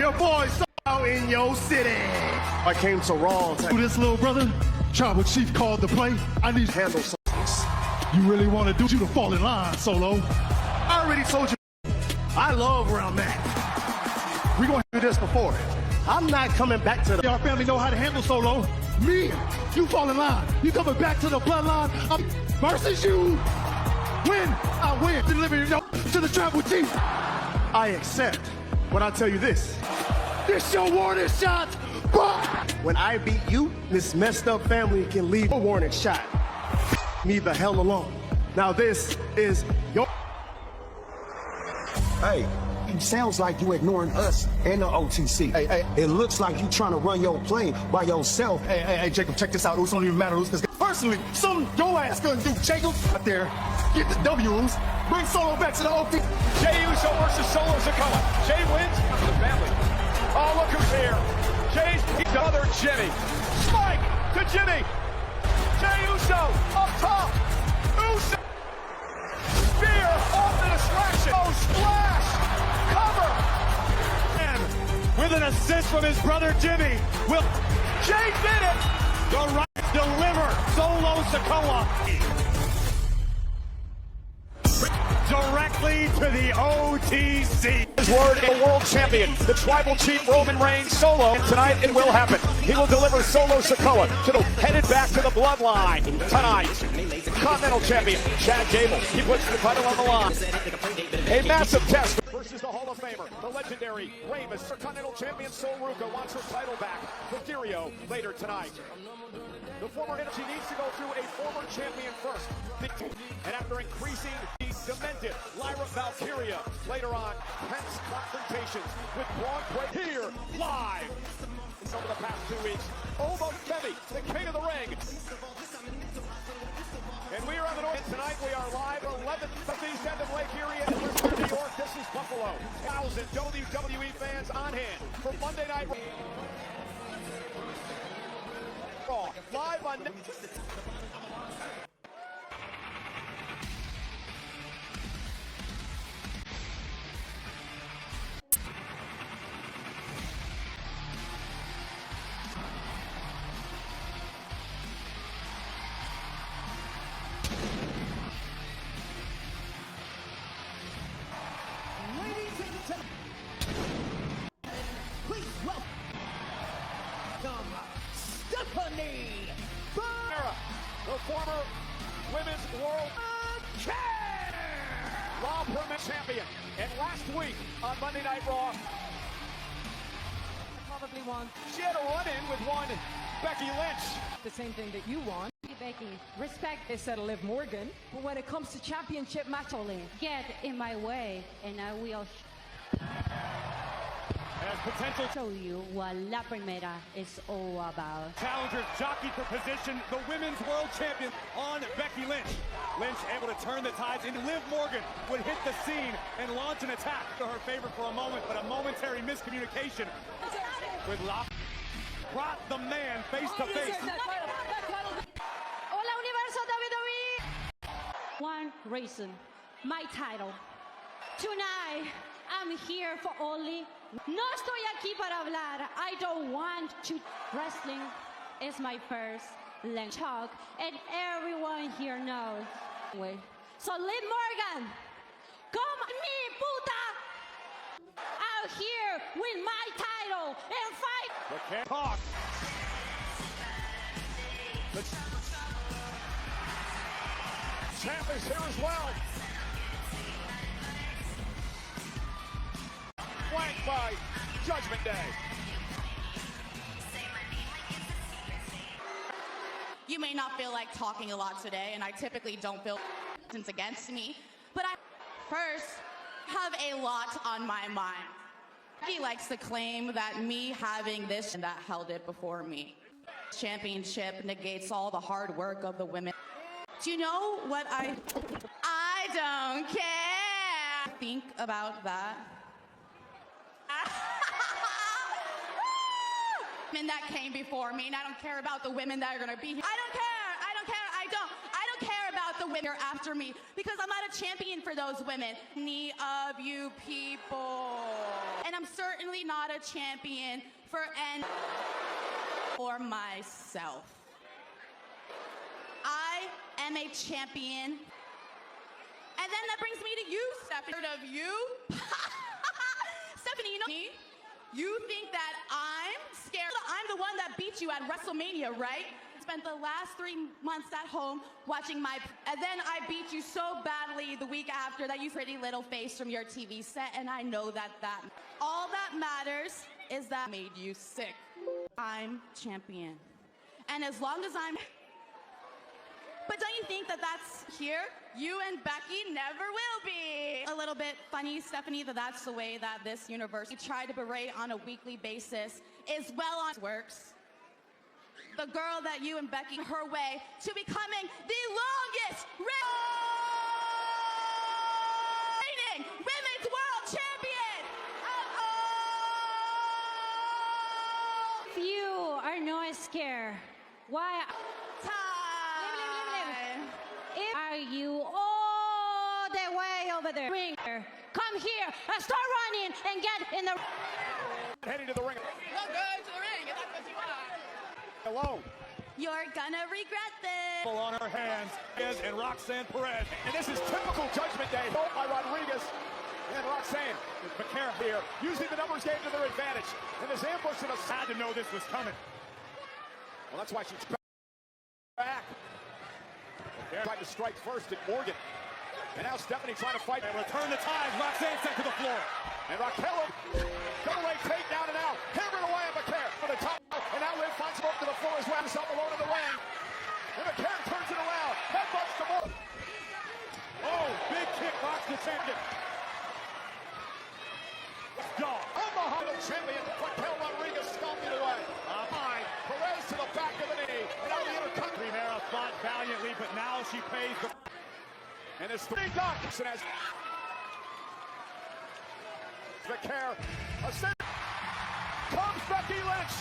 your boy Solo in your city. I came to Raw. This little brother, Tribal Chief called the play. I need to handle some. You really want to do you to fall in line, Solo? I already told you. I love where I'm at. We gonna do this before. I'm not coming back to the. Our family know how to handle Solo. Me, you fall in line. You coming back to the bloodline versus you. Win, I win. Deliver to the Tribal Chief. I accept. But I'll tell you this. This your warning shot. When I beat you, this messed up family can leave a warning shot. Me the hell alone. Now this is your. Hey, it sounds like you ignoring us and the OTC. Hey. It looks like you trying to run your play by yourself. Hey, Jacob, check this out. It don't even matter who's, because personally, something your ass gonna do, Jacob. Out there, get the W's, bring Solo back to the OTC. Jey Uso versus Solo Sikoa. Jey wins for the family. Oh, look who's here. Jey's brother, Jimmy. Spike to Jimmy. Jey Uso up top. Uso. Spear off the distraction. Oh, splash. Cover. And with an assist from his brother, Jimmy. Jey did it. The right deliver. Solo Sikoa. Directly to the OTC. His word, the world champion, the Tribal Chief Roman Reigns Solo. And tonight it will happen. He will deliver Solo Sikoa headed back to the bloodline tonight. Continental champion Chad Gable. He puts the title on the line. A massive test versus the Hall of Famer, the legendary Ramus. Continental champion Sol Ruca wants her title back. Mysterio later tonight. The former energy needs to go through a former champion first. And after increasing the demented Lyra Valkyria later on, Pence confrontations with Braun Break here live. Over the past 2 weeks, Obo Femi, the king of the ring. And we are on the north tonight. We are live 11th of East End of Lake Erie in New York. This is Buffalo. 1,000 WWE fans on hand for Monday Night Raw. Live on. The former women's world Raw Permanent Champion. And last week on Monday Night Raw, probably want. She had a run-in with one Becky Lynch. The same thing that you want. Becky, Respect, they said Liv Morgan. But when it comes to championship match, only get in my way and I will Has potential. show you what La Primera is all about. Challengers jockey for position, the women's world champion on Becky Lynch. Lynch able to turn the tides, and Liv Morgan would hit the scene and launch an attack to her favor for a moment, but a momentary miscommunication with La. Brought the man face to face. Hola Universo WWE! One reason, my title. Tonight, I'm here for only. No estoy aquí para hablar. I don't want to. Wrestling is my first language talk, and everyone here knows. So Liv Morgan, come on me, puta! Out here with my title and fight. The can't talk. The champ is here as well. Flanked by Judgment Day. You may not feel like talking a lot today, and I typically don't feel it's against me, but I first have a lot on my mind. He likes to claim that me having this and that held it before me. Championship negates all the hard work of the women. Do you know what I don't care. Think about that. Women that came before me, and I don't care about the women that are gonna be here. I don't care. I don't care about the women here after me, because I'm not a champion for those women. Any of you people. And I'm certain definitely not a champion for myself. I am a champion. And then that brings me to you, Stephanie. Heard of you? Stephanie, you know me? You think that I'm scared? I'm the one that beat you at WrestleMania, right? Spent the last 3 months at home watching and then I beat you so badly the week after that you pretty little face from your TV set, and I know that all that matters is that made you sick. I'm champion. And as long as but don't you think that that's here? You and Becky never will be. A little bit funny, Stephanie, that's the way that this universe you try to berate on a weekly basis is well on works. The girl that you and Becky her way to becoming the longest reigning women's world champion of all. If you are not scared, why are you all the way over there? Come here and start running and get in the... Heading to the ring. Go to the ring, if that's what you want. Hello. You're gonna regret this. On her hands and Roxanne Perez. And this is typical Judgment Day. Both by Rodriguez and Roxanne. McCara here using the numbers game to their advantage. And this ambush to the side to know this was coming. Well, that's why she's back. McCara tried to strike first at Morgan. And now Stephanie trying to fight and return the ties. Roxanne sent to the floor. And Raquel, double leg takedown and out. Hammered away at McCara for the top. And now Liv finds him up to the floor as well. Himself alone in the ring. And McCara turns it around. Headbutts the ball. Oh, big kick box the champion. Dog. On behind the champion. Raquel Rodriguez stomped it away. Behind. Perez to the back of the knee. And now the intercut. Primera fought valiantly, but now she pays the... And it's 3 ducks. And as McCara comes Becky Lynch.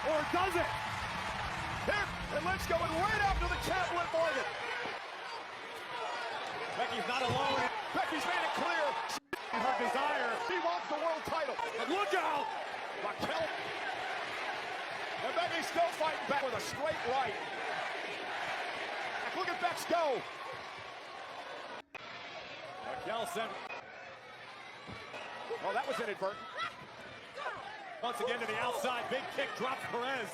Or does it? Here, and Lynch going right after the champ with Morgan. Becky's not alone. Becky's made it clear. Her desire. She wants the world title. And look out! Raquel. And Becky's still fighting back with a straight right. Look at Bex go. Raquel sent. Oh, that was inadvertent. Once again to the outside. Big kick drops Perez.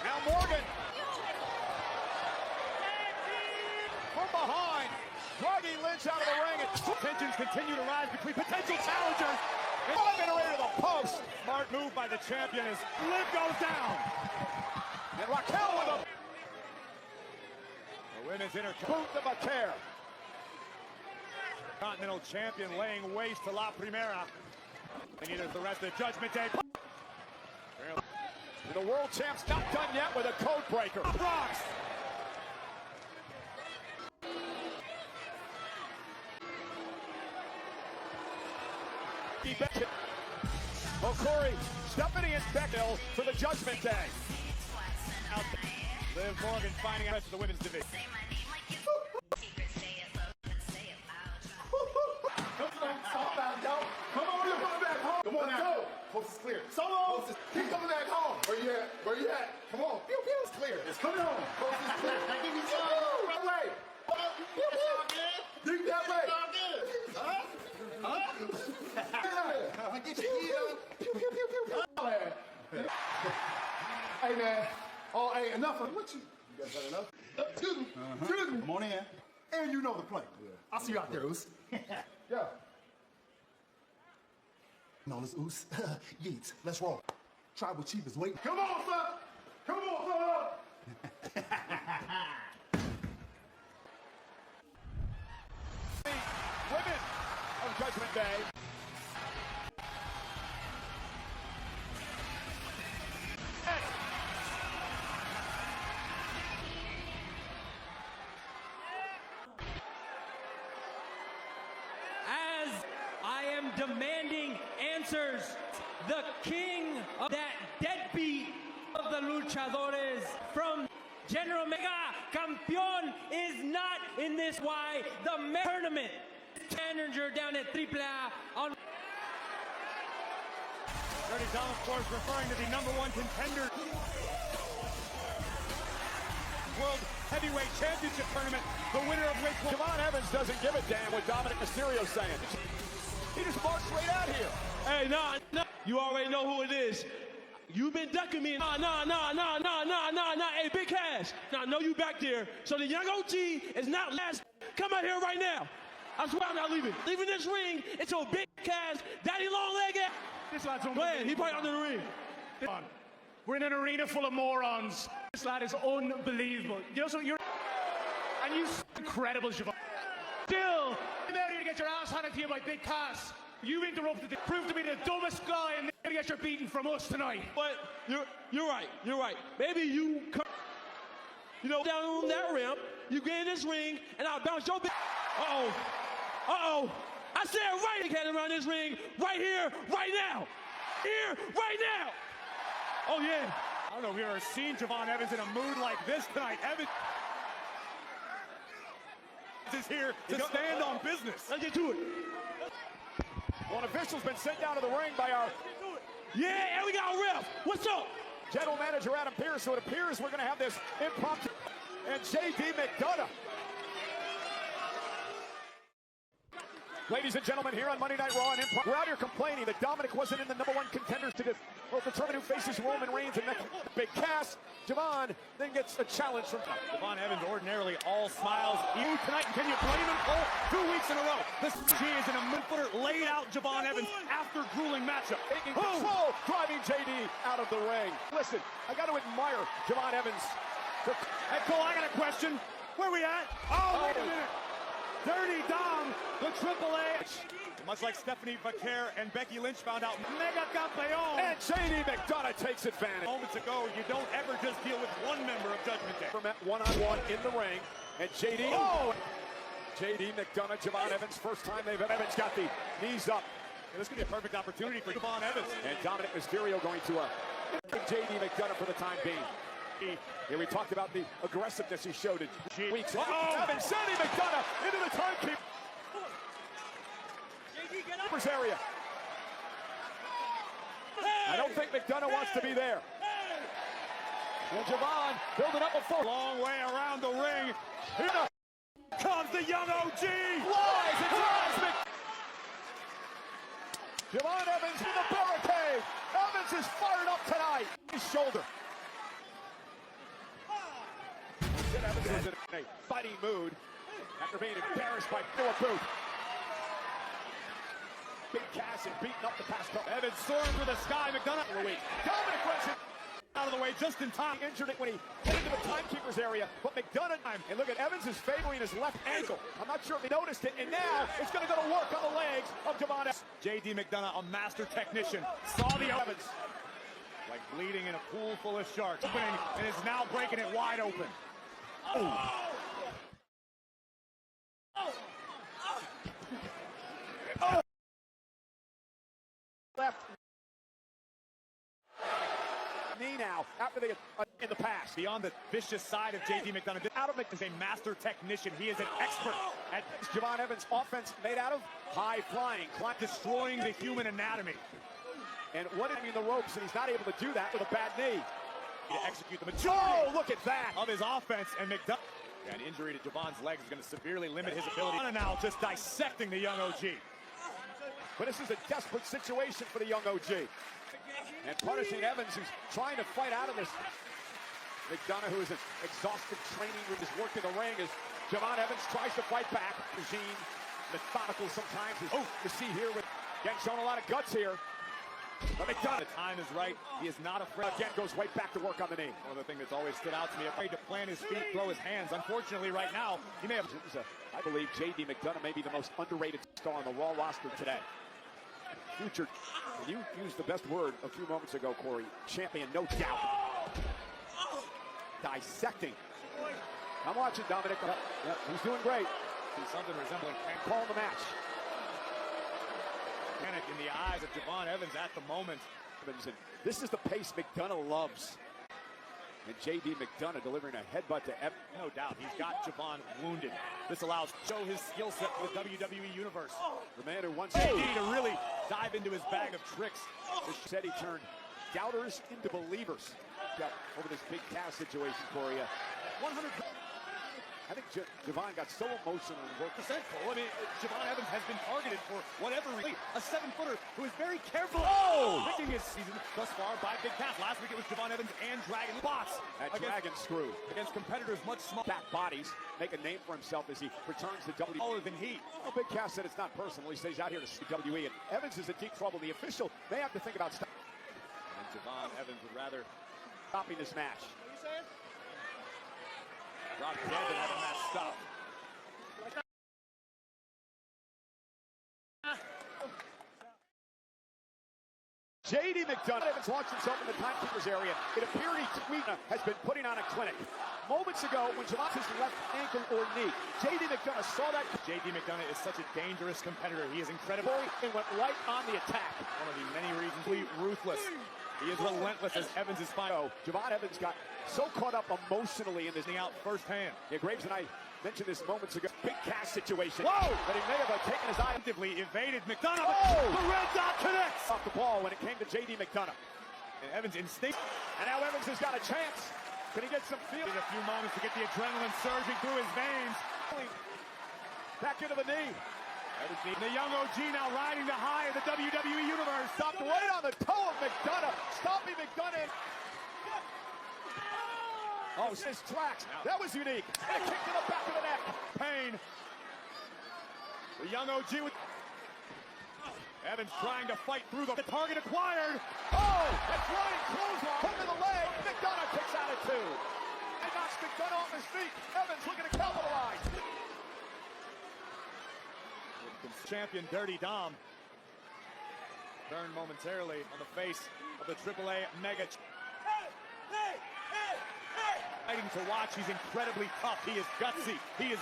Now Morgan. From behind. Dragging Lynch out of the ring. And tensions continue to rise between potential challengers. Eliminator to the post. Smart move by the champion as Liv goes down. And Raquel with a... The women's intercut. Boot to McCara. Continental champion laying waste to La Primera. And neither is the rest of the Judgment Day. The world champ's not done yet with a code breaker. Rocks. Oh, Corey, Stephanie and Beckel for the Judgment Day. Liv Morgan finding out the women's division. Come on now. Coast is clear. Solo! Keep coming back home. Where you at? Where you at? Come on. Pew, pew. It's clear. It's coming home. Coast is clear. Now give me some. Right way. Pew, pew. Dig that way. Huh? Get your heat up. Pew, pew, pew, pew, pew. Hey, man. Oh, hey, enough of what you guys had enough? Excuse me. Excuse me. Come on in. And you know the play. Yeah. I'll see you out there, Oos. Yeah. No, let's Oos. Yeats, let's roll. Tribal Chief is waiting. Come on, son! Come on, son! Women of Judgment Day. As I am demanding answers, the king of that deadbeat of the luchadores from General Mega. Campeón is not in this. Why the tournament manager down at AAA on. Dirty Dom, of course, referring to the #1 contender. World Heavyweight Championship Tournament, the winner of which Javon Evans doesn't give a damn what Dominic Mysterio's saying. He just marched right out here. Hey, nah, you already know who it is. You've been ducking me. Nah. Hey, Big Cash. Now, I know you back there. So the young OG is not last. Come out here right now. I swear I'm not leaving. Leaving this ring until Big Cash, Daddy Long Leg. This lad's Go ahead, he probably under the ring. We're in an arena full of morons. This lad is unbelievable. You know, so you're... And you incredible, Javon. Still, you're out here to get your ass handed to you by Big Cass. You interrupted it. Proved to be the dumbest guy and you're gonna get your beating from us tonight. But you're right. Maybe you come, down on that ramp, you get in this ring, and I'll bounce your big. Uh-oh. I said right again around this ring, right here, right now. Here, right now. Oh, yeah. I don't know if you've ever seen Javon Evans in a mood like this tonight. Evans is here to stand on business. Let's get to it. Well, an official's been sent down to the ring by our... Yeah, and we got a ref. What's up? General Manager Adam Pearce. So it appears we're going to have this impromptu. And J.D. McDonough. Ladies and gentlemen, here on Monday Night Raw and Improv, we're out here complaining that Dominic wasn't in the #1 contenders to determine who faces Roman Reigns and Big Cass. Javon then gets a challenge from Javon Evans, ordinarily all smiles. You tonight, can you blame him? 2 weeks in a row. This G is in a mid-footer, laid out Javon Evans after grueling matchup. Taking control, driving JD out of the ring. Listen, I got to admire Javon Evans. Hey, Cole, I got a question. Where we at? Oh, wait a minute. Dirty Dom, the Triple H. Much like Stephanie Vaquer and Becky Lynch found out, Mega Campeon. And J.D. McDonough takes advantage. Moments ago, you don't ever just deal with one member of Judgment Day. Met one-on-one in the ring, and J.D. J.D. McDonough, Javon Evans, first time they've Evans got the knees up. And this could be a perfect opportunity for Javon Evans. And Dominic Mysterio going to J.D. McDonough for the time being. Here we talked about the aggressiveness he showed in weeks. Evans sending McDonough into the timekeeper. Area. I don't think McDonough wants to be there. And Javon building up a full long way around the ring. Here comes the young OG. Flies and drives Javon Evans in the barricade. Evans is fired up tonight. His shoulder. Evans was in a fighting mood after being embarrassed by Philip Booth. Big Cass and beating up the past couple. Evans soaring through the sky. McDonough in the week. Dominic West out of the way just in time. Injured it when he hit into the timekeeper's area. But McDonough, and look at Evans is favoring his left ankle. I'm not sure if he noticed it. And now it's going to go to work on the legs of Javon Evans. J.D. McDonough, a master technician, saw the Evans like bleeding in a pool full of sharks. Opening and is now breaking it wide open. Left knee now after they in the past. Beyond the vicious side of J.D. McDonough, out of is a master technician. He is an expert at Javon Evans' offense made out of high flying, destroying the human anatomy. And what I mean the ropes, and he's not able to do that with a bad knee. To execute the majority. Oh, look at that of his offense, and McDonough. An injury to Javon's legs is going to severely limit his ability. Now just dissecting the young OG. But this is a desperate situation for the young OG. And punishing Evans, who's trying to fight out of this. McDonough, who is exhausted training with his work in the ring, as Javon Evans tries to fight back. Regime, methodical sometimes, as you see here, with again showing a lot of guts here. But McDonough, the time is right. He is not afraid. Again, goes right back to work on the knee. One other thing that's always stood out to me, afraid to plant his feet, throw his hands. Unfortunately, right now, he may have. I believe J.D. McDonough may be the most underrated star on the Raw roster today. Future, and you used the best word a few moments ago, Corey. Champion, no doubt. Dissecting. I'm watching Dominic. He's doing great. See something resembling calling the match. Panic in the eyes of Javon Evans at the moment. This is the pace McDonough loves. And J.D. McDonough delivering a headbutt to Evans. No doubt, he's got Javon wounded. This allows show his skill set for the WWE Universe. The man who wants J.D. to really dive into his bag of tricks. said he turned doubters into believers. Got over this big cast situation for you. 100. I think Javon got so emotional and worked. Full. I mean, Javon Evans has been targeted for whatever reason. A 7-footer who is very careful. Picking his season thus far by Big Cass. Last week it was Javon Evans and Dragon Bots. That Dragon screw against competitors much smaller. Back bodies, make a name for himself as he returns to WWE. Taller than he. Well, Big Cass said it's not personal. He says he's out here to see WWE. And Evans is in deep trouble. The official may have to think about stopping. And Javon Evans would rather stopping this match. What are you saying? Drop dead and having that stop. J.D. McDonough Evans launched himself in the timekeeper's area. It appeared has been putting on a clinic. Moments ago, when Javon his left ankle or knee, J.D. McDonough saw that. J.D. McDonough is such a dangerous competitor. He is incredible and went right on the attack. One of the many reasons he's ruthless. He is relentless as Evans is fine. Javon Evans got so caught up emotionally in this out firsthand. Yeah, Graves and I mentioned this moments ago. Big Cass situation. Whoa! But he may have taken his eye. Actively evaded McDonough. The red dot connects off the ball when it came to J.D. McDonough. And Evans instinct. And now Evans has got a chance. Can he get some feel? In a few moments to get the adrenaline surging through his veins. Back into the knee. The young OG now riding the high of the WWE Universe. Stopped right on the toe of McDonough. Stopping McDonough. Oh, his tracks. That was unique. And a kick to the back of the neck. Pain. The young OG with Evans trying to fight through the target acquired. Oh, a flying clothesline. Hook to the leg. McDonough kicks out at 2. And knocks McDonough off his feet. Evans looking to capitalize. Champion Dirty Dom burned momentarily on the face of the AAA Mega. Fighting to watch. He's incredibly tough. He is gutsy. He is.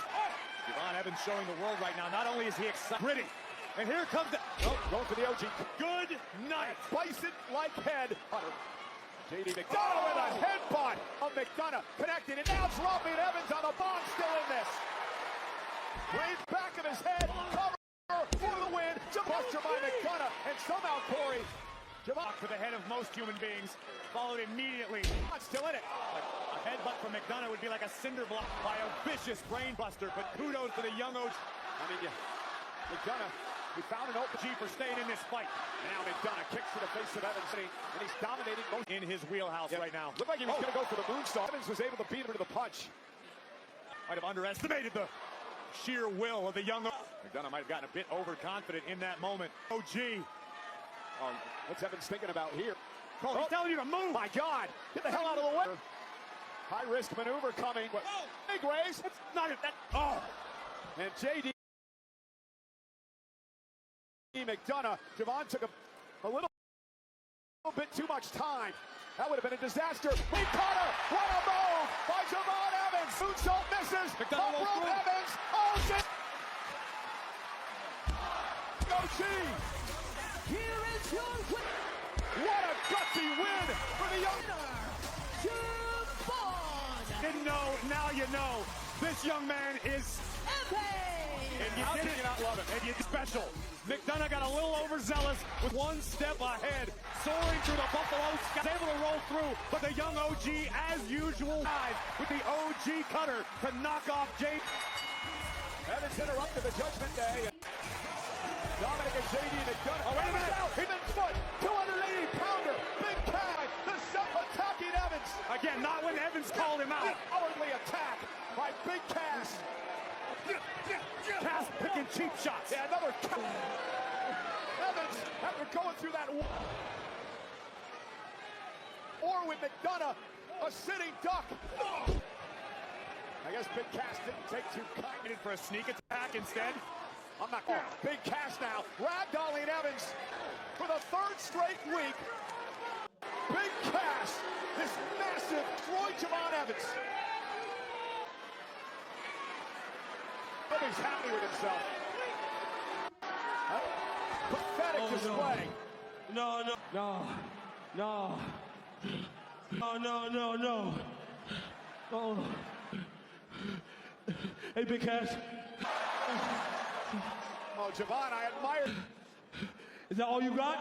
Javon Evans showing the world right now. Not only is he excited, gritty. And here comes the. Oh, going for the OG. Good night. Bison-like head. J.D. McDonough with a headbutt of McDonough connected. And now dropping Evans on the bomb. Still in this. Raised back of his head. Cover for the win. Buster by McDonough. And somehow Corey. Javon for the head of most human beings. Followed immediately. Still in it. A headbutt from McDonough would be like a cinder block by a vicious brain buster. But kudos to the young OG. I mean, McDonough, we found an open G for staying in this fight. And now McDonough kicks to the face of Evans, and he's dominating both in his wheelhouse right now. Looked like he was going to go for the moonsault. Evans was able to beat him to the punch. Might have underestimated the sheer will of the young. McDonough might have gotten a bit overconfident in that moment. OG. Oh, what's Evans thinking about here? Oh, he's telling you to move. My God. Get the hell out of the way. High-risk maneuver coming. Hey, Graves. That's not it. That. Oh. And J.D. McDonough. Javon took a little bit too much time. That would have been a disaster. McDonough. What a move by Javon Evans. Moonsault misses. McDonough Up rope Evans. Oh, shit. OG. Here is your winner. What a gutsy win for the young. Didn't know, now you know. This young man is Epic. and you did not love him. And you special. McDonough got a little overzealous with one step ahead, soaring through the Buffalo Sky. Able to roll through, but the young OG, as usual, with the OG cutter to knock off Jay. Evans interrupted the Judgment Day. Dominic and J.D. McDonough. Oh, wait a minute. He's in foot. 280-pounder. Big Cass. The self-attacking Evans. Again, not when Evans called him out. Cowardly attack by Big Cass. Cass picking cheap shots. Yeah, another. Evans, after going through that or with McDonough, a sitting duck. I guess Big Cass didn't take too kindly For a sneak attack instead. I'm not going. Big Cass now. Ragdolling Evans for the 3rd straight week. Big Cass, this massive Troy Javon Evans. He's happy with himself. Pathetic display. No. No. Oh. Hey, Big Cass. Oh, Javon, I admire Is that all you got?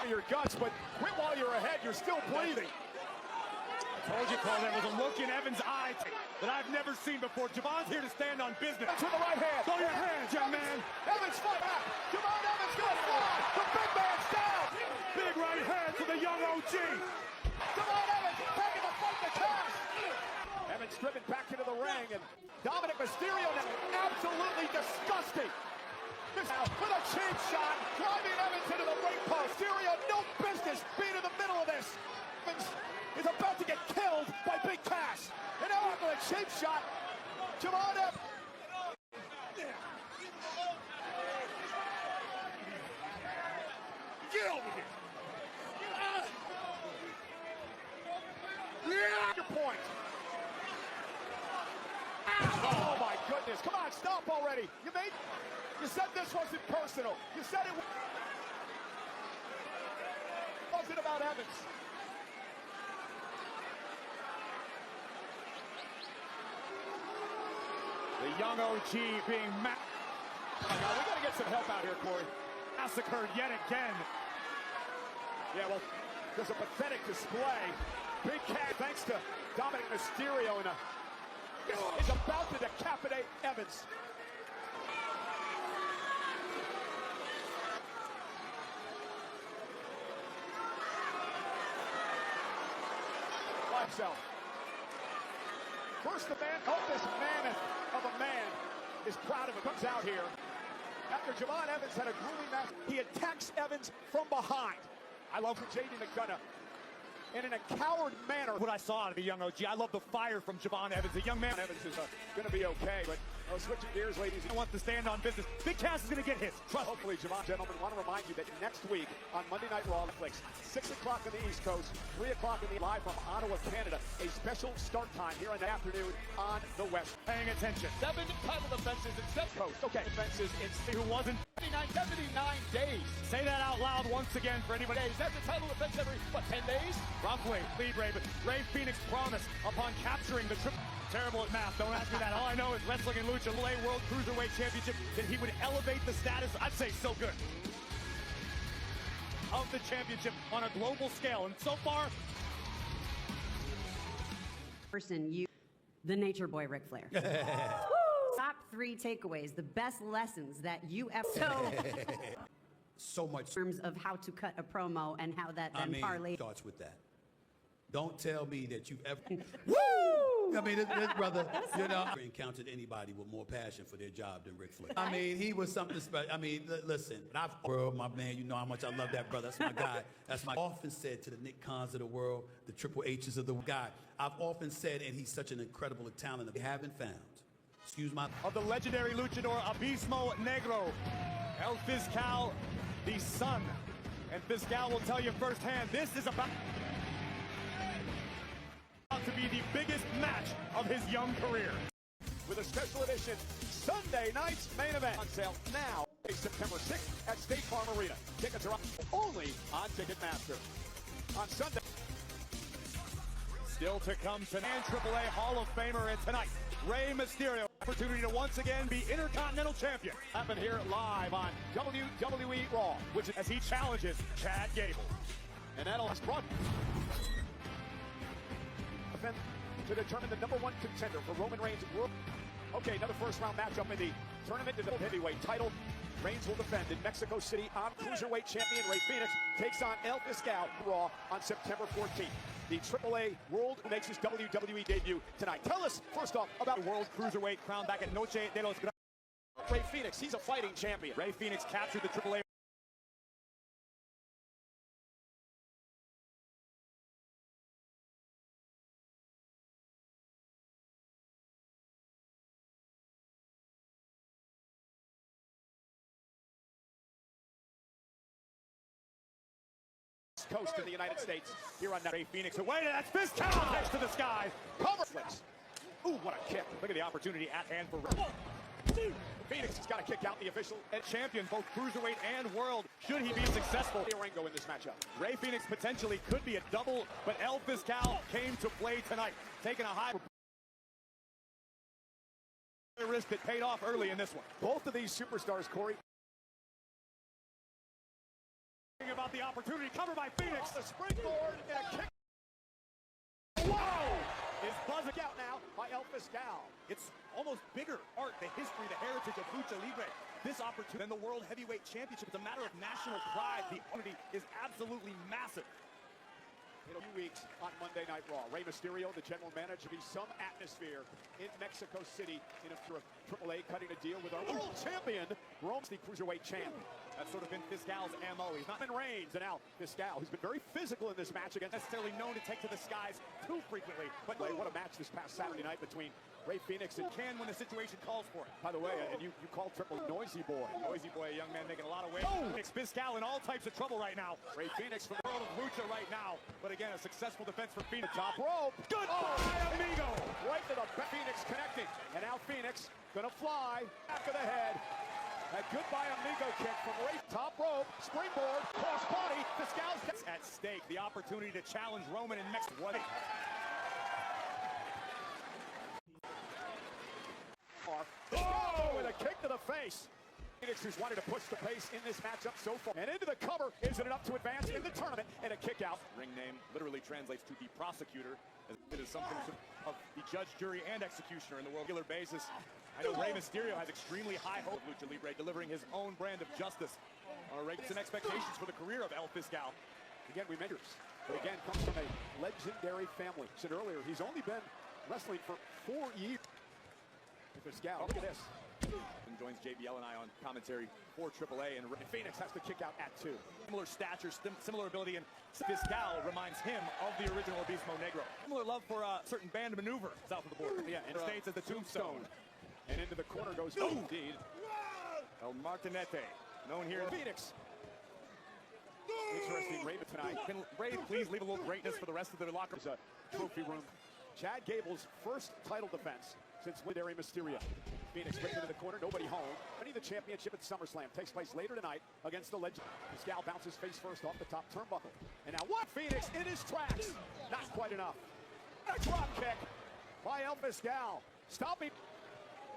your guts, but quit while you're ahead. You're still breathing. I told you, Cole, there was a look in Evans' eyes that I've never seen before. Javon's here to stand on business. With the right hand. Throw your hands, young man. Evans fight back. Javon Evans goes fly. The big man's down. Big right hand to the young OG. Javon Evans back in the fight to Cass. Evans driven back into the ring, and Dominic Mysterio now absolutely disgusting. Now with a cheap shot, driving Evans into the ring post. Mysterio, no business being in the middle of this. Evans is about to get killed by Big Cass. And now after a cheap shot, Javon Evans. Get over here. Your point. Oh my goodness. Come on, stop already. You said this wasn't personal. You said it wasn't about Evans. The young OG being Oh my God, we got to get some help out here, Corey. massacred yet again. Yeah, well, there's a pathetic display. Big Cass, thanks to Dominic Mysterio, is about to decapitate Evans. Himself. First, the man, this mammoth of a man is proud of it. Comes out here. After Javon Evans had a grueling match, he attacks Evans from behind. I love J.D. McDonough. And in a coward manner. What I saw out of the young OG, I love the fire from Javon Evans. The young man Evans is going to be okay, but switching gears, ladies. He wants to stand on business. Big Cass is going to get his. Trust. Hopefully, Javon, gentlemen, want to remind you that next week on Monday Night Raw, Netflix, 6 o'clock on the East Coast, 3 o'clock in the live from Ottawa, Canada, a special start time here in the afternoon on the West. Paying attention. 7 title defenses in 7 coast. Okay, defenses in Who wasn't 79 days. Say that out loud once again for anybody. Is that the title defense every, 10 days? Roughly. Lead Ray, but Ray Phoenix promised upon capturing the triple. Terrible at math. Don't ask me that. All I know is wrestling in Lucha Libre World Cruiserweight Championship that he would elevate the status. I'd say so good. Of the championship on a global scale, and so far. The Nature Boy Ric Flair. Top 3 takeaways, the best lessons that you ever So much. in terms of how to cut a promo and how that then parlay. Starts with that. Don't tell me that you've ever. Woo! I mean, this brother, encountered anybody with more passion for their job than Ric Flair. I mean, he was something special. I mean, listen, world, my man, you know how much I love that brother. That's my guy. That's my. Often said to the Nick Khans of the world, the Triple H's of the guy. I've often said, and he's such an incredible talent that we haven't found. Excuse my. Of the legendary luchador Abismo Negro, El Fiscal, the son. And Fiscal will tell you firsthand, this is about to be the biggest match of his young career. With a special edition Sunday night's main event on sale now, September 6th at State Farm Arena. Tickets are only on Ticketmaster. On Sunday. Still to come tonight, AAA Hall of Famer, and tonight, Rey Mysterio. Opportunity to once again be Intercontinental Champion. Happen here live on WWE RAW, which as he challenges Chad Gable. And that'll brought to determine the #1 contender for Roman Reigns' world. Okay, another first-round matchup in the tournament to the heavyweight title. Reigns will defend in Mexico City on Cruiserweight champion Rey Fenix takes on El Fiscal Raw on September 14th. The AAA World makes his WWE debut tonight. Tell us, first off, about World Cruiserweight crown back at Noche de los Grandes. Rey Fenix. He's a fighting champion. Rey Fenix captured the AAA Coast in the United States here on Rey Fenix away, that's Fiscal next to the sky. Cover flips. Ooh, what a kick. Look at the opportunity at hand for Rey. Phoenix has got to kick out the official and champion, both cruiserweight and world, should he be successful. Ringo in this matchup. Ray Phoenix potentially could be a double, but El Fiscal came to play tonight, taking a high risk that paid off early in this one. Both of these superstars, Corey, about the opportunity, covered by Phoenix, the springboard and a kick. Whoa! Is buzzing out now by El Fiscal. It's almost bigger art, the history, the heritage of Lucha Libre. This opportunity than the World Heavyweight Championship. It's a matter of national pride. The opportunity is absolutely massive. In a few weeks on Monday Night Raw, Rey Mysterio, the general manager, be some atmosphere in Mexico City in a AAA cutting a deal with our world champion, Rome's the cruiserweight champ. That's sort of been Fiscal's MO. He's not been Reigns, and now Fiscal, who's been very physical in this match against necessarily known to take to the skies too frequently. But what a match this past Saturday night between Ray Phoenix and can when the situation calls for it. By the way, and you call Triple Noisy Boy. Noisy Boy, a young man making a lot of weight. Oh! Fiscal in all types of trouble right now. Ray Phoenix from the world of Lucha right now. But again, a successful defense for Phoenix. Top rope. Goodbye, amigo. Right to the Phoenix connecting. And now Phoenix gonna fly. Back of the head. A goodbye amigo kick from Ray. Top rope. Springboard. Cross body. Fiscal's at stake. The opportunity to challenge Roman in next one. Oh, with a kick to the face. Phoenix, who's wanted to push the pace in this matchup so far. And into the cover. Is it enough to advance in the tournament? And a kick out. Ring name literally translates to the prosecutor. It is something of the judge, jury, and executioner in the world regular basis. I know Rey Mysterio has extremely high hope of Lucha Libre, delivering his own brand of justice on a regular and expectations for the career of El Fiscal. Again, we mentioned, but again, comes from a legendary family. I said earlier, he's only been wrestling for 4 years. Fiscal, look at this. And joins JBL and I on commentary for AAA, and Phoenix has to kick out at 2. Similar stature, similar ability, and Fiscal reminds him of the original Abismo Negro. Similar love for a certain band maneuver south of the border. Yeah, and states as the Tombstone. And into the corner goes, indeed, El Martinete, known here in Phoenix. Interesting Raven tonight. Can Ray please leave a little greatness for the rest of the locker room? Trophy room. Chad Gable's first title defense since Rey Mysterio. Phoenix ripped into the corner, nobody home. Winning the championship at SummerSlam takes place later tonight against the legend. Fiscal bounces face first off the top turnbuckle. And now what? Phoenix in his tracks. Not quite enough. A drop kick by El Fiscal. Stopping.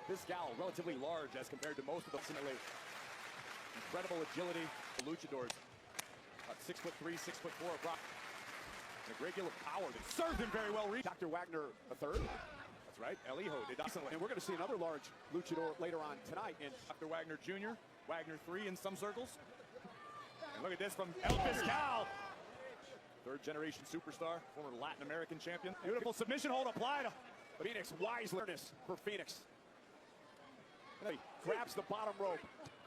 Fiscal, relatively large as compared to most of them. Incredible agility. The luchadors. 6'3", 6'4", Brock. And a great deal of power that served him very well. Dr. Wagner III. That's right, El Hijo did decently. And we're going to see another large luchador later on tonight in Dr. Wagner Jr., Wagner 3 in some circles. And look at this from El Fiscal. Third-generation superstar, former Latin American champion. Beautiful submission hold applied. Phoenix, wise learness for Phoenix. And he grabs the bottom rope.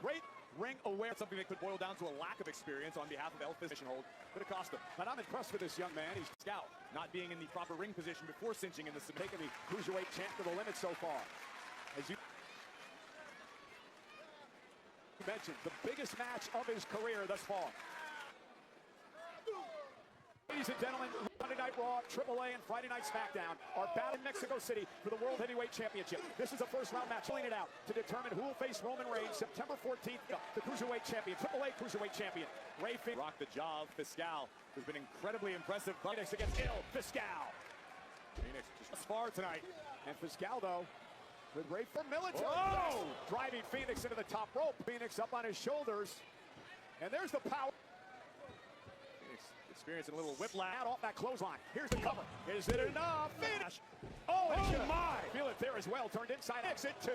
Great ring aware. Something that could boil down to a lack of experience on behalf of El Fiscal hold. Could have cost him. But I'm impressed with this young man. He's scout, not being in the proper ring position before cinching in the submission. Taking the cruiserweight champ to the limit so far. As you mentioned, the biggest match of his career thus far. Ladies and gentlemen, Monday Night Raw, AAA, and Friday Night SmackDown are battling in Mexico City for the World Heavyweight Championship. This is a first-round match, pulling it out to determine who will face Roman Reigns September 14th, the Cruiserweight Champion, AAA Cruiserweight Champion. Ray Phoenix. Rock the jaw of Fiscal, who's been incredibly impressive. Phoenix against El Fiscal. Phoenix just as far tonight. And Fiscal, though, with Ray for military. Whoa! Driving Phoenix into the top rope. Phoenix up on his shoulders. And there's the power. Experiencing a little whiplash out off that clothesline. Here's the cover. Is it enough? Finish. Oh my! Feel it there as well. Turned inside. Exit 2.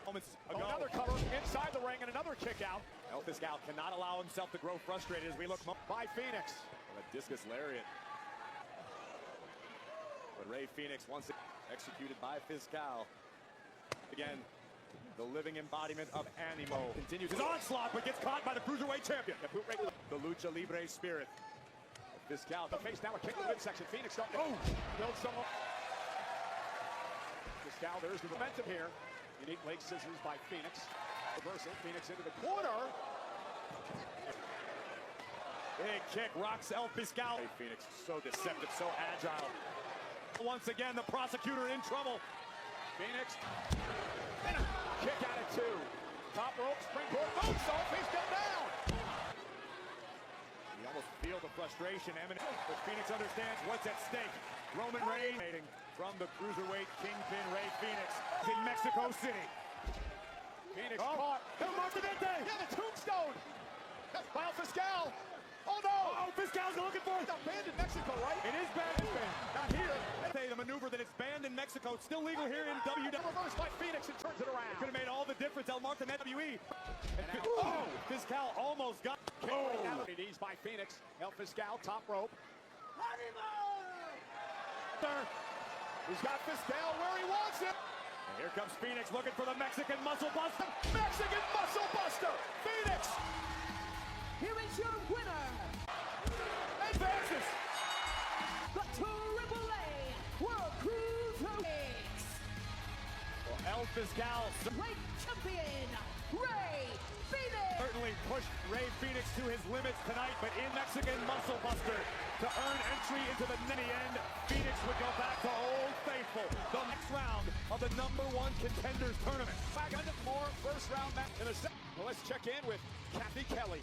Moments ago. Another cover inside the ring and another kick out. El Fiscal cannot allow himself to grow frustrated as we look by Phoenix. And a discus lariat. But Ray Phoenix once executed by Fiscal. Again. The living embodiment of Animo continues his onslaught, but gets caught by the Cruiserweight Champion. The Lucha Libre spirit. Fiscal, the face now, a kick to the midsection. Phoenix starting to build someone. Fiscal, there's the momentum here. Unique leg scissors by Phoenix. Reversal, Phoenix into the corner. Big kick, rocks El Fiscal. Hey, Phoenix, so deceptive, so agile. Once again, the prosecutor in trouble. Phoenix. And a kick out at 2. Top rope, springboard, moonsault, he's still down. You almost feel the frustration eminent, but Phoenix understands what's at stake. Roman Reigns from the cruiserweight kingpin Rey Fenix in Mexico City. Phoenix caught. Yeah, the tombstone. That's Kyle Fiscal. Oh no! Oh, Fiscal's looking for it. It's banned in Mexico, right? It is banned. Not here. The maneuver that it's banned in Mexico. It's still legal here in WWE. Reversed by Phoenix and turns it around. Could have made all the difference. El Martin WWE. Oh, Fiscal almost got. Knees by Phoenix. El Fiscal, top rope. He's got Fiscal where he wants him. And here comes Phoenix looking for the Mexican Muscle Buster. Mexican Muscle Buster. Phoenix. Here is your winner, Advances. the Triple A World Cruiserweight El Fiscal Weight Champion, Rey Fenix. certainly pushed Rey Fenix to his limits tonight, but in Mexican Muscle Buster to earn entry into the end, Phoenix would go back to Old Faithful, the next round of the #1 Contenders Tournament. Back into more first round match in the second. Well, let's check in with Kathy Kelly.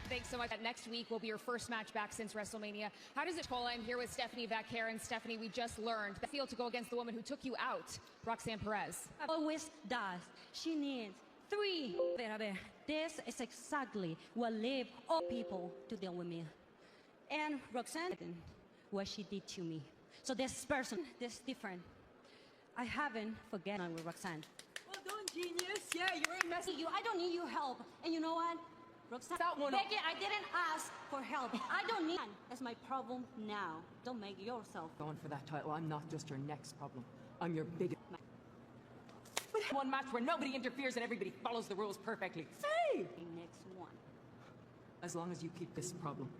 Thanks so much. Next week will be your first match back since WrestleMania. How does it feel? I'm here with Stephanie Vaquer, and Stephanie, we just learned the feel to go against the woman who took you out, Roxanne Perez. Always does. She needs 3. This is exactly what led all people to deal with me. And Roxanne, what she did to me. So this person, this different. I haven't forgotten with Roxanne. Well done, genius. Yeah, you're a mess. I don't need your help. And you know what? Roxanne, That one- Becky, I didn't ask for help. I don't need. That's my problem now. Don't make yourself. Going for that title, I'm not just your next problem. I'm your biggest. But one match where nobody interferes and everybody follows the rules perfectly. Say! Next one. As long as you keep this problem.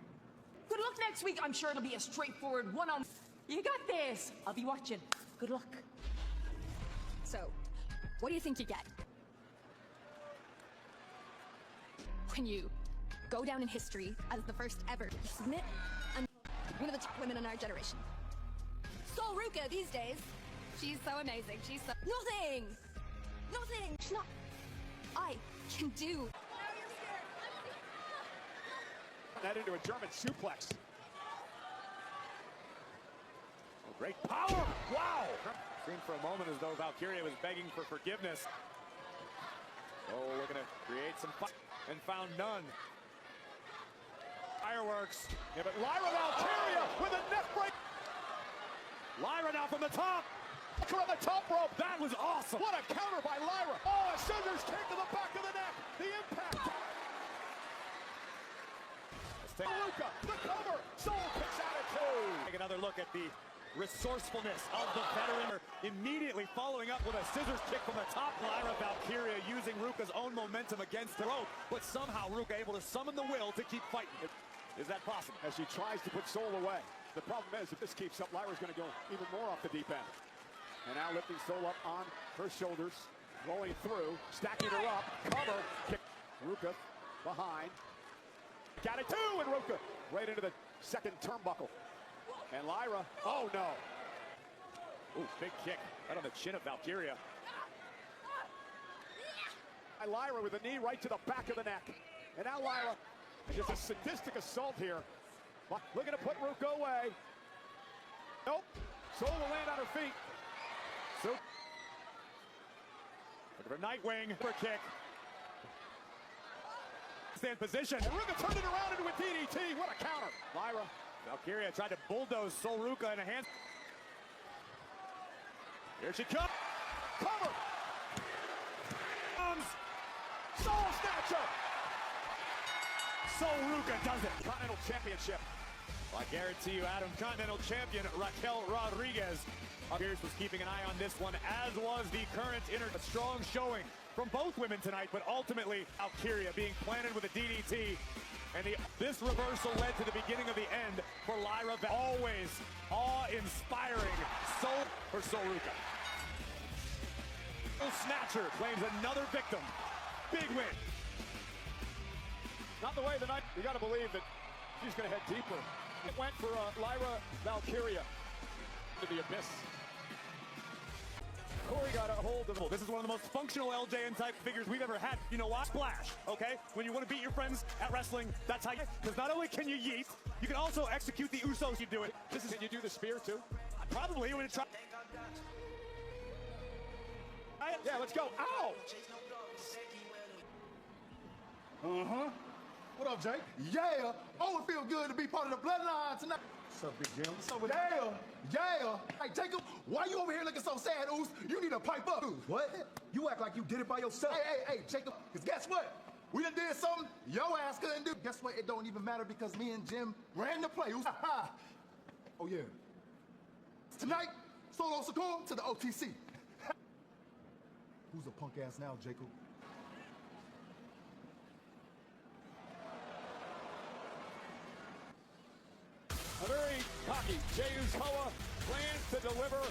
Good luck next week. I'm sure it'll be a straightforward one-on. You got this. I'll be watching. Good luck. So, what do you think you get when you go down in history as the first ever to submit one of the top women in our generation? Sol Ruca these days. She's so amazing. She's so... Nothing! She's not... I can do... That into a German suplex. Oh, great power! Wow! Seemed for a moment as though Valkyria was begging for forgiveness. Oh, looking to create some fun and found none. Fireworks. Yeah, but Lyra Valkyria with a neck break. Lyra now from the top. Her on the top rope. That was awesome. What a counter by Lyra. Oh, a scissors kick to the back of the neck. The impact. Luca, the cover. Soul kicks out at 2. Take another look at the resourcefulness of the veteran. Immediately following up with a scissors kick from the top. Lyra Valkyria using Ruka's own momentum against the rope, but somehow Ruka able to summon the will to keep fighting. Is that possible? As she tries to put Soul away. The problem is, if this keeps up, Lyra's going to go even more off the deep end. And now lifting Soul up on her shoulders, rolling through, stacking her up, cover, kick. Ruka behind. Got it 2, and Ruka right into the second turnbuckle. And Lyra, oh no. Ooh, big kick right on the chin of Valkyria. Lyra with a knee right to the back of the neck. And now Lyra, just a sadistic assault here. Looking to put Ruka away. Nope. Soul will land on her feet. So, looking for Nightwing. For kick. Stand position. And Ruka turned it around into a DDT. What a counter. Lyra. Valkyria tried to bulldoze Sol Ruka in a hand. Here she comes. Cover. Comes. Soul Snatcher. Sol Ruka does it. Continental Championship. Well, I guarantee you, Adam, Continental Champion Raquel Rodriguez. Pierce was keeping an eye on this one, as was the current A strong showing from both women tonight, but ultimately Valkyria being planted with a DDT. And this reversal led to the beginning of the end for Lyra. Always awe-inspiring Sol for Sol Ruka. Snatcher claims another victim. Big win. Not the way the night. You got to believe that she's going to head deeper. It went for Lyra Valkyria. To the abyss. Corey got a hold of it. This is one of the most functional LJN type figures we've ever had. You know what? Splash, okay? When you want to beat your friends at wrestling, that's how you, because not only can you yeet, you can also execute the Usos. You do it. Can you do the spear too? Probably. I'm going to try. Yeah, let's go. Ow! Uh-huh. What up, Jake? Yeah. Oh, it feels good to be part of the bloodline tonight. What's up, Big Jim? What's up with Yeah. Hey, Jacob, why you over here looking so sad, Oos? You need to pipe up. What? You act like you did it by yourself. Hey, Jacob, because guess what? We done did something your ass couldn't do. Guess what? It don't even matter because me and Jim ran the play. Oos. Oh, yeah. Tonight, Solo succumb to the OTC. Who's a punk ass now, Jacob? A very cocky Jey Uso plans to deliver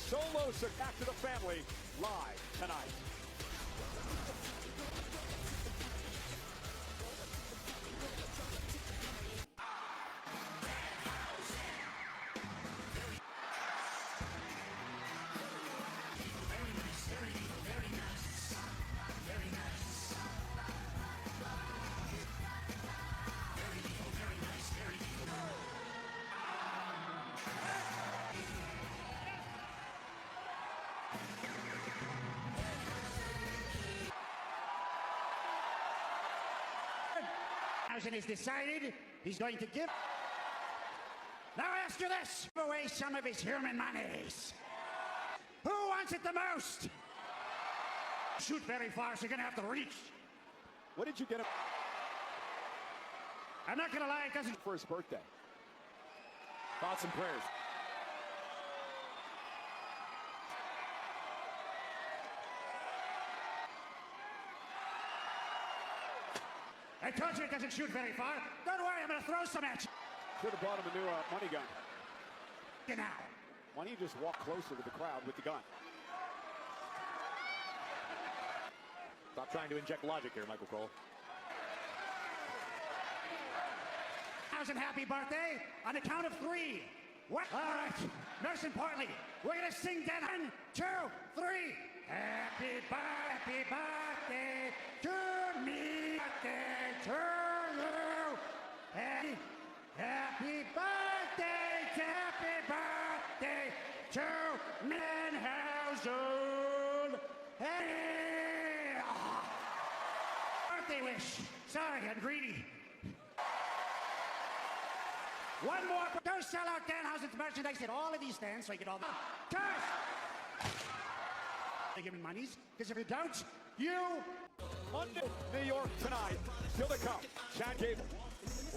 Solo back to the family live tonight. He's decided he's going to give. Now ask you this: give away some of his human monies. Who wants it the most? Shoot very far, so you're gonna have to reach. What did you get him? I'm not gonna lie, it doesn't. For his birthday. Thoughts and prayers. I told you it doesn't shoot very far. Don't worry, I'm gonna throw some at you. Should have bought him a new money gun. Now. Why don't you just walk closer to the crowd with the gun? Stop trying to inject logic here, Michael Cole. Happy birthday on the count of 3. What? All right. Most importantly, we're gonna sing down 1, 2, 3. Happy birthday to me. Birthday to you. Happy birthday to Manhausen. Hey. Birthday wish. Sorry, I'm greedy. One more. Go sell out Danhausen's merchandise at all of these stands so you get all the cash. They give me monies, because if you don't, you. Monday, New York tonight. Still to come. Chad Gable.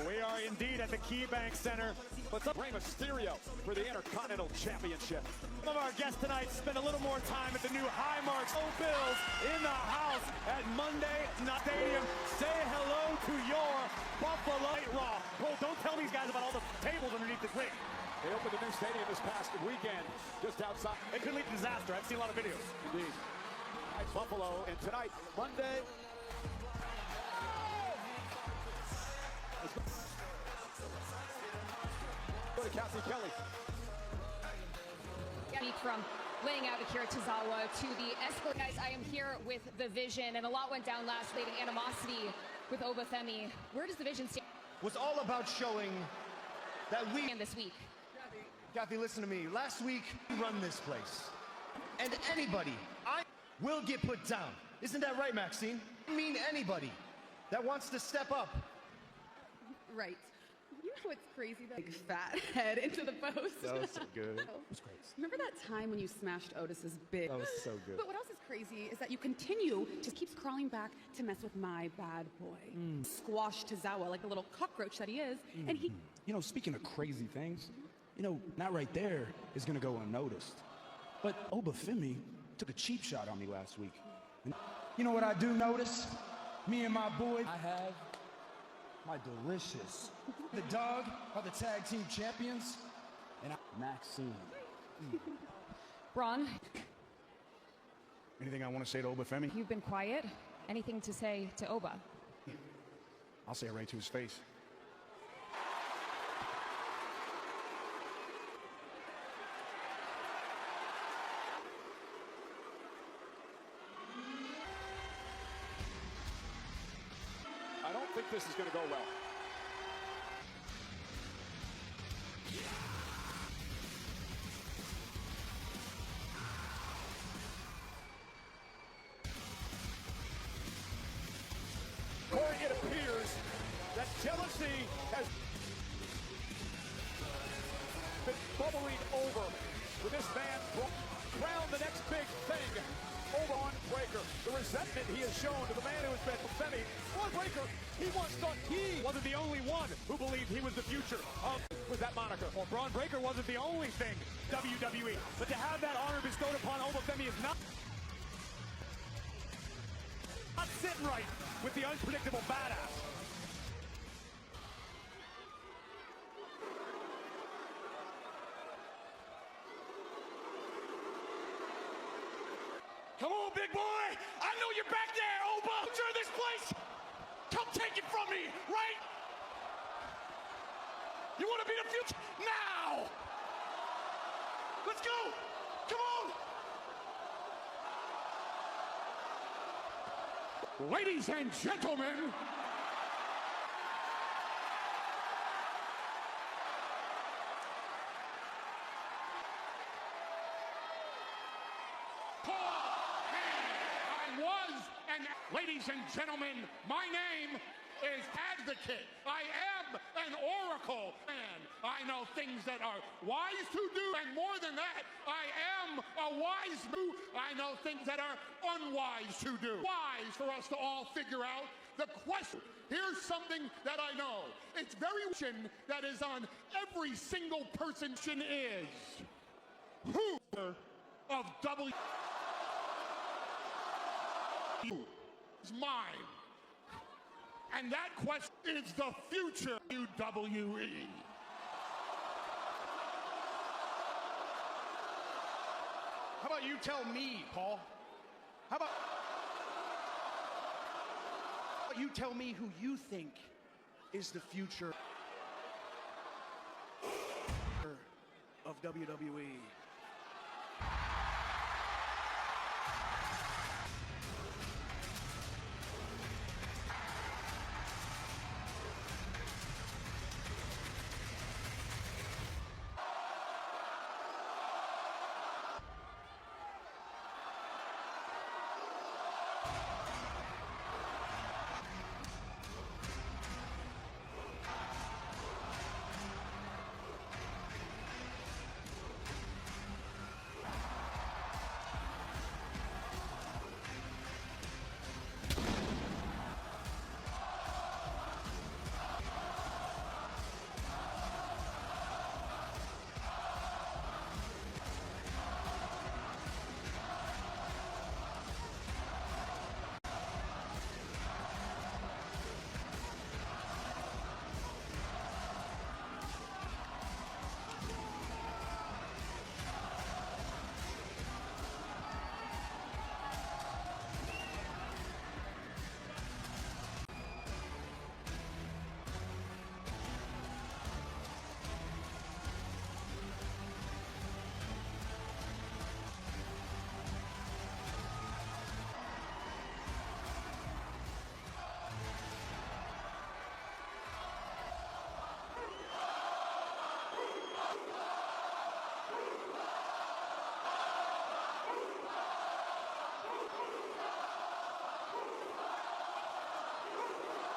We are indeed at the KeyBank Center. Let's Rey Mysterio for the Intercontinental Championship. Some of our guests tonight spend a little more time at the new Highmark Bills in the house at Monday Night Stadium. Say hello to your Buffalo Raw. Cole, don't tell these guys about all the tables underneath the ring. They opened the new stadium this past weekend, just outside. It could lead to disaster. I've seen a lot of videos. Indeed. Buffalo, and tonight, Monday. Go to Cassie Kelly. From laying out here at Tozawa to the Escalade. Guys, I am here with the Vision, and a lot went down last week. Animosity with Obafemi. Where does the Vision stand? Was all about showing that we in this week? Kathy, listen to me. Last week, we run this place. And anybody will get put down. Isn't that right, Maxine? I mean anybody that wants to step up. Right. You know what's crazy? That big fat head into the post. That was so good. It was crazy. Remember that time when you smashed Otis's big? That was so good. But what else is crazy is that you continue, just keeps crawling back to mess with my bad boy. Squash Tozawa like the little cockroach that he is. And he... You know, speaking of crazy things, you know, that right there is going to go unnoticed. But Obafemi took a cheap shot on me last week. And you know what I do notice? Me and my boy, I have my delicious. The dog are the tag team champions, and Maxine. Braun. Anything I want to say to Obafemi? You've been quiet. Anything to say to Oba? I'll say it right to his face. this is going to go well. Corey, it appears that jealousy has been bubbling over with this man crowned the next big thing over on Breaker. The resentment he has shown to the man who has been Femi. Braun Breaker, he once thought he wasn't the only one who believed he was the future of with that moniker. Well, Braun Breaker wasn't the only thing WWE, but to have that honor bestowed upon Femi is not sitting right with the unpredictable badass. Come on, big boy. I know you're back there, Oba. Future of this place. Come take it from me, right? You want to be the future? Now. Let's go. Come on. Ladies and gentlemen. Ladies and gentlemen, my name is Advocate. I am an oracle man. I know things that are wise to do, and more than that, I am a wise man. I know things that are unwise to do. Wise for us to all figure out the question. Here's something that I know. It's very question that is on every single person's is who of W is mine. And that question is the future WWE. How about you tell me, Paul? How about you tell me who you think is the future of WWE?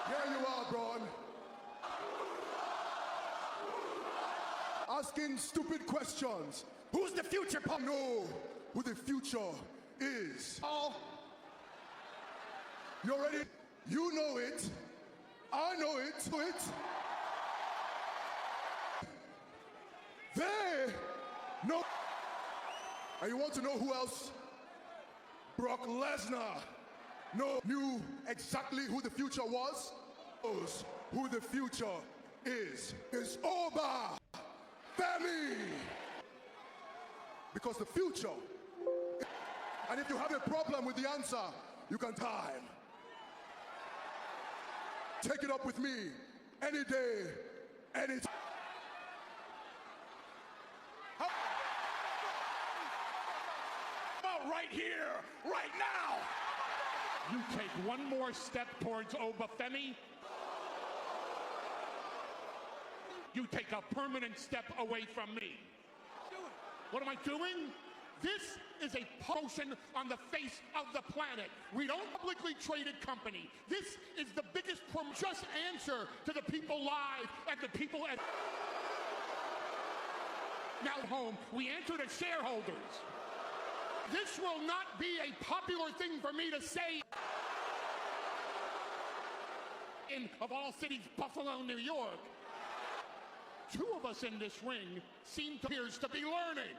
Here you are, Braun. Asking stupid questions. Who's the future, Paul? Know who the future is. Paul, you ready? You know it. I know it. They know. And you want to know who else? Brock Lesnar knew exactly who the future was. Knows who the future is. It's Oba Femi. Because the future. And if you have a problem with the answer, you can time. Take it up with me any day, any time. Right here, right now. You take one more step towards Oba Femi, you take a permanent step away from me. What am I doing? This is a promotion on the face of the planet. We don't publicly traded company. This is the biggest just answer to the people live and the people at now home. We answer to shareholders. This will not be a popular thing for me to say in, of all cities, Buffalo, New York. Two of us in this ring appears to be learning.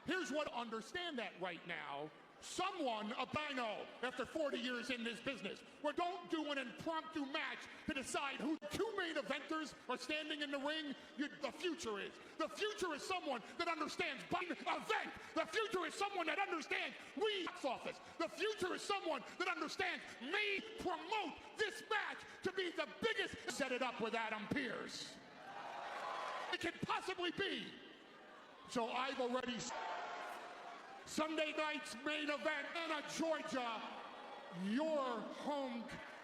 Here's what understand that right now. Someone, a bino, after 40 years in this business, we don't do an impromptu match to decide who two main eventers are standing in the ring. The future is. The future is someone that understands event. The future is someone that understands box office. The future is someone that understands me promote this match to be the biggest. Set it up with Adam Pearce. It can possibly be. So I've already. Sunday night's main event, Atlanta, Georgia. Your home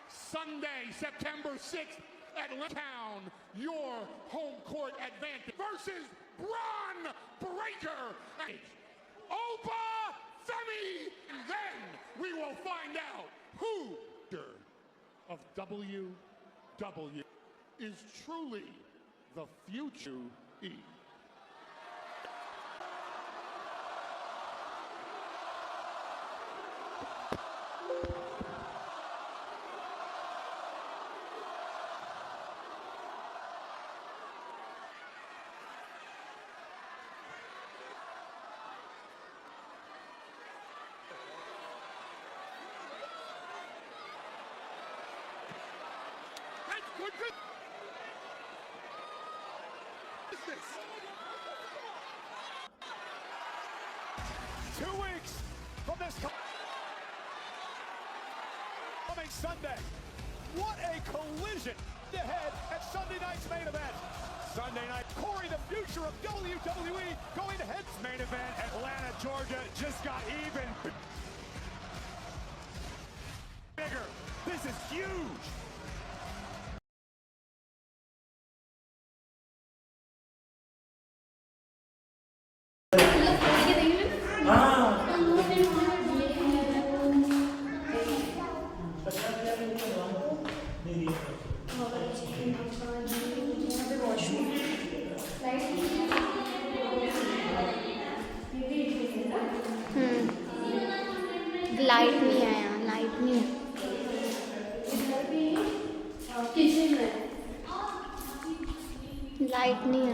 Sunday, September 6th, Atlanta Town. Your home court advantage versus Braun Breaker. Oba Femi. And then we will find out who of WWE is truly the future E. What is this? 2 weeks from this coming Sunday. What a collision ahead at Sunday night's main event. Sunday night, Corey, the future of WWE, going to head main event. Atlanta, Georgia just got even bigger. This is huge. Light नहीं है यहाँ, light नहीं है। Kitchen में light नहीं है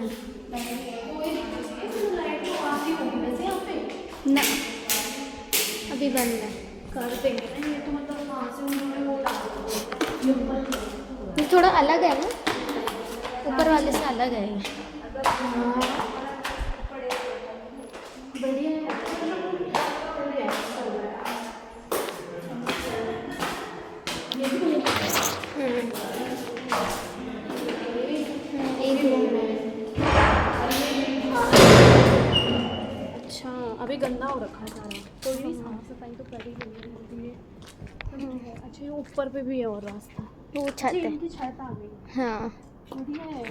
ना, अभी बंद है। कर देंगे ना ये तो, मतलब वहाँ से उन्होंने वो डाल दिया। थोड़ा अलग है ना, ऊपर वाले से अलग है ये। बढ़िया है। अच्छा, अभी गंदा हो रखा है सारा, थोड़ी साफ सफाई तो कर ही लेंगे। अच्छा, ये ऊपर पे भी है और रास्ता, वो छत है। छत आ गई। हाँ, बढ़िया है।